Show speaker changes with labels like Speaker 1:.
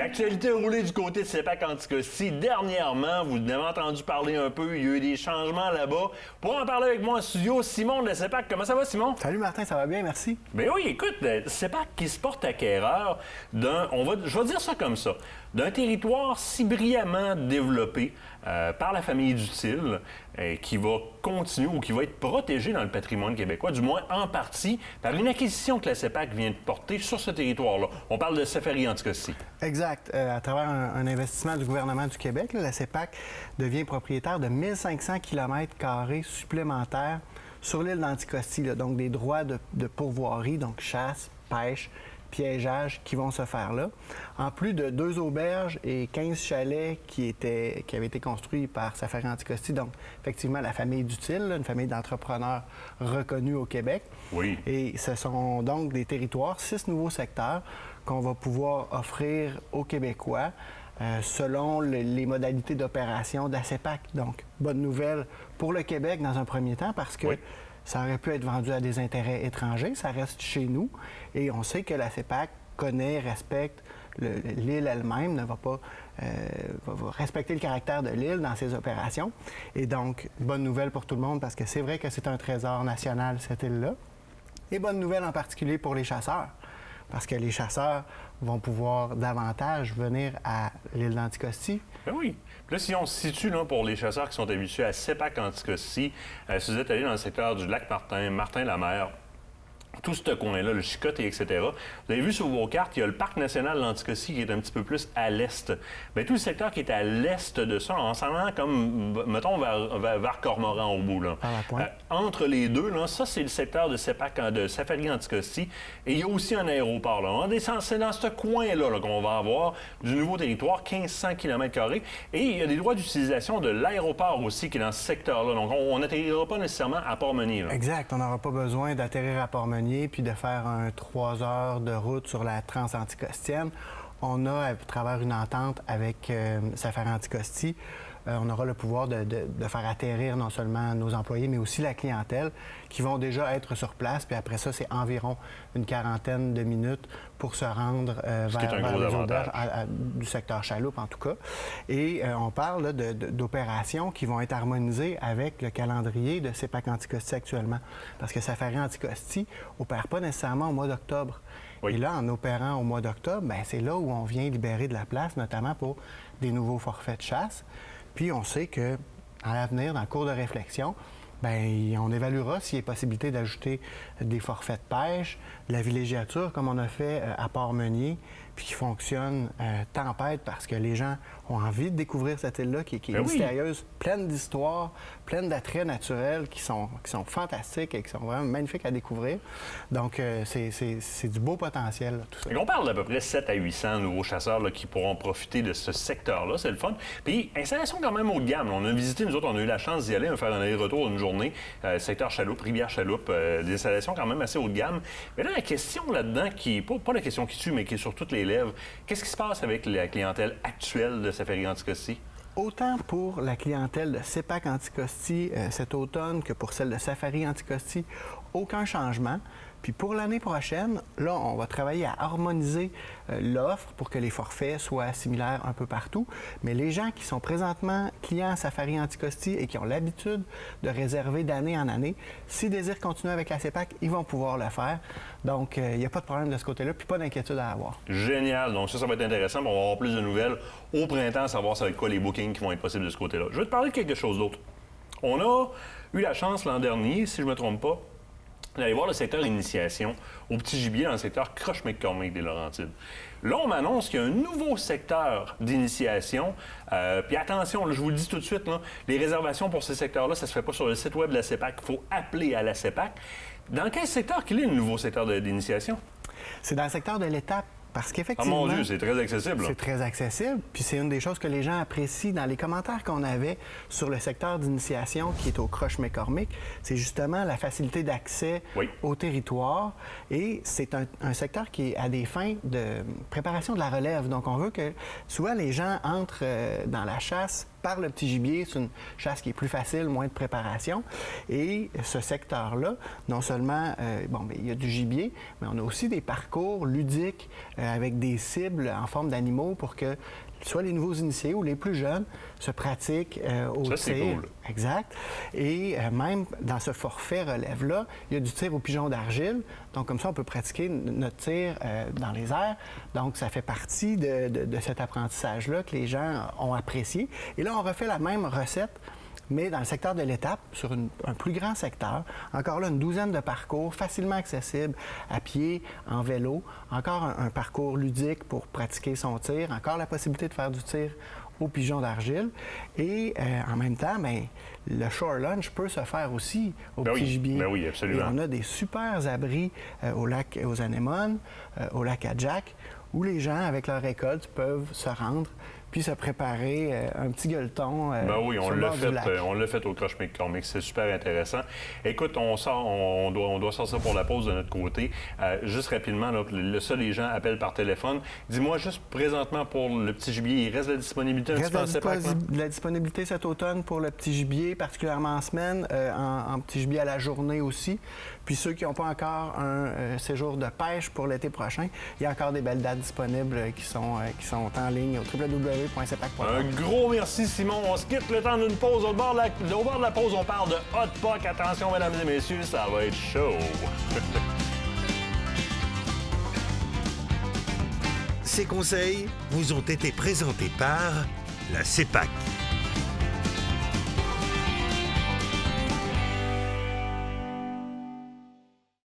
Speaker 1: Actualité roulée du côté de CEPAC Anticosti. Dernièrement, vous en avez entendu parler un peu, il y a eu des changements là-bas. Pour en parler avec moi en studio, Simon de la CEPAC. Comment ça va, Simon?
Speaker 2: Salut Martin, ça va bien, merci.
Speaker 1: Ben oui, écoute, CEPAC qui se porte acquéreur je vais dire ça comme ça, d'un territoire si brillamment développé par la famille Dutil, qui va continuer ou qui va être protégé dans le patrimoine québécois, du moins en partie, par une acquisition que la CEPAC vient de porter sur ce territoire-là. On parle de Safari Anticosti.
Speaker 2: Exact. À travers un investissement du gouvernement du Québec, la CEPAC devient propriétaire de 1500 km² supplémentaires sur l'île d'Anticosti, donc des droits de pourvoirie, donc chasse, pêche, piégeage qui vont se faire là. En plus de 2 auberges et 15 chalets qui avaient été construits par Safari Anticosti, donc effectivement la famille Dutil, une famille d'entrepreneurs reconnus au Québec.
Speaker 1: Oui.
Speaker 2: Et ce sont donc des territoires, 6 nouveaux secteurs qu'on va pouvoir offrir aux Québécois selon les modalités d'opération de la CEPAC. Donc, bonne nouvelle pour le Québec dans un premier temps parce que ça aurait pu être vendu à des intérêts étrangers, ça reste chez nous. Et on sait que la CEPAC connaît, respecte l'île elle-même, va respecter le caractère de l'île dans ses opérations. Et donc, bonne nouvelle pour tout le monde parce que c'est vrai que c'est un trésor national, cette île-là. Et bonne nouvelle en particulier pour les chasseurs, parce que les chasseurs vont pouvoir davantage venir à l'île d'Anticosti.
Speaker 1: Ben oui. Puis là, si on se situe là, pour les chasseurs qui sont habitués à CEPAC Anticosti, si vous êtes allé dans le secteur du lac Martin, Martin-la-Mer, tout ce coin-là, le Chicoté, etc. Vous avez vu sur vos cartes, il y a le Parc national de l'Anticosti qui est un petit peu plus à l'est. Bien, tout le secteur qui est à l'est de ça, en s'en allant comme, mettons, vers Cormoran au bout. Là. Entre les deux, là, ça, c'est le secteur de CEPAC, de Safari Anticosti. Et il y a aussi un aéroport. Là. C'est dans ce coin-là qu'on va avoir du nouveau territoire, 1500 km². Et il y a des droits d'utilisation de l'aéroport aussi qui est dans ce secteur-là. Donc, on n'atterrira pas nécessairement à Port-Meunier.
Speaker 2: Exact. On n'aura pas besoin d'atterrir à Port-Meunier puis de faire 3 heures de route sur la Trans-Anticostienne. On a, à travers une entente avec Safari Anticosti, on aura le pouvoir de faire atterrir non seulement nos employés, mais aussi la clientèle qui vont déjà être sur place. Puis après ça, c'est environ une 40aine de minutes pour se rendre vers les auberges du secteur chaloupe, en tout cas. Et on parle d'opérations qui vont être harmonisées avec le calendrier de CEPAC Anticosti actuellement. Parce que Safari Anticosti n'opère pas nécessairement au mois d'octobre. Oui. Et là, en opérant au mois d'octobre, bien, c'est là où on vient libérer de la place, notamment pour des nouveaux forfaits de chasse. Puis on sait qu'à l'avenir, dans le cours de réflexion, bien, on évaluera s'il y a possibilité d'ajouter des forfaits de pêche, de la villégiature, comme on a fait à Port-Meunier, puis qui fonctionne tempête parce que les gens ont envie de découvrir cette île-là qui est mystérieuse, pleine d'histoires, pleine d'attraits naturels qui sont fantastiques et qui sont vraiment magnifiques à découvrir. Donc, c'est du beau potentiel, là, tout ça.
Speaker 1: Et on parle d'à peu près 700 à 800 nouveaux chasseurs là, qui pourront profiter de ce secteur-là. C'est le fun. Puis, installation quand même haut de gamme. Là. On a visité, nous autres, on a eu la chance d'y aller, faire un aller-retour d'une journée, secteur Chaloupe, Rivière-Chaloupe, des installations quand même assez haut de gamme. Mais là, la question là-dedans, qui est pas la question qui tue, mais qui est sur toutes les lèvres, qu'est-ce qui se passe avec la clientèle actuelle de Safari Anticosti?
Speaker 2: Autant pour la clientèle de CEPAC Anticosti cet automne que pour celle de Safari Anticosti, aucun changement. Puis pour l'année prochaine, là, on va travailler à harmoniser l'offre pour que les forfaits soient similaires un peu partout. Mais les gens qui sont présentement clients à Safari Anticosti et qui ont l'habitude de réserver d'année en année, s'ils désirent continuer avec la CEPAC, ils vont pouvoir le faire. Donc, il n'y a pas de problème de ce côté-là, puis pas d'inquiétude à avoir.
Speaker 1: Génial. Donc ça va être intéressant. On va avoir plus de nouvelles au printemps, savoir ça va être quoi les bookings qui vont être possibles de ce côté-là. Je vais te parler de quelque chose d'autre. On a eu la chance l'an dernier, si je ne me trompe pas, d'aller voir le secteur initiation au petit gibier dans le secteur Croche-McCormick des Laurentides. Là, on m'annonce qu'il y a un nouveau secteur d'initiation. Puis attention, là, je vous le dis tout de suite, là, les réservations pour ce secteur-là, ça ne se fait pas sur le site web de la CEPAC. Il faut appeler à la CEPAC. Dans quel secteur qu'il est le nouveau secteur d'initiation? C'est
Speaker 2: dans le secteur de l'étape. Parce qu'effectivement...
Speaker 1: Oh mon Dieu, c'est très accessible.
Speaker 2: C'est très accessible. Puis c'est une des choses que les gens apprécient dans les commentaires qu'on avait sur le secteur d'initiation qui est au Croche-McCormick. C'est justement la facilité d'accès au territoire. Et c'est un secteur qui est à des fins de préparation de la relève. Donc on veut que souvent les gens entrent dans la chasse par le petit gibier, c'est une chasse qui est plus facile, moins de préparation. Et ce secteur-là, non seulement, il y a du gibier, mais on a aussi des parcours ludiques avec des cibles en forme d'animaux pour que soit les nouveaux initiés ou les plus jeunes se pratiquent au tir.
Speaker 1: Ça, c'est cool.
Speaker 2: Exact. Et même dans ce forfait relève-là, il y a du tir au pigeon d'argile. Donc, comme ça, on peut pratiquer notre tir dans les airs. Donc, ça fait partie de cet apprentissage-là que les gens ont apprécié. Et là, on refait la même recette, mais dans le secteur de l'étape, sur un plus grand secteur. Encore là, une douzaine de parcours facilement accessibles à pied, en vélo. Encore un parcours ludique pour pratiquer son tir. Encore la possibilité de faire du tir au pigeon d'argile. Et en même temps, le shore lunch peut se faire aussi au petit gibier.
Speaker 1: Ben oui, absolument.
Speaker 2: Et on a des super abris au lac aux Anémones, au lac Adjac, où les gens, avec leur récolte, peuvent se rendre puis se préparer un petit gueuleton
Speaker 1: on l'a fait au Crush McCormick. C'est super intéressant. Écoute, on doit sortir pour la pause de notre côté. Juste rapidement, là, les gens appellent par téléphone. Dis-moi juste présentement pour le petit gibier, il reste de la disponibilité
Speaker 2: de la disponibilité cet automne pour le petit gibier, particulièrement en semaine, en petit gibier à la journée aussi. Puis ceux qui n'ont pas encore un séjour de pêche pour l'été prochain, il y a encore des belles dates disponibles qui sont en ligne au www.cpac.com.
Speaker 1: Un gros merci, Simon. On se quitte le temps d'une pause. Au bord de la pause, on parle de hot pot. Attention, mesdames et messieurs, ça va être chaud.
Speaker 3: Ces conseils vous ont été présentés par la CEPAC.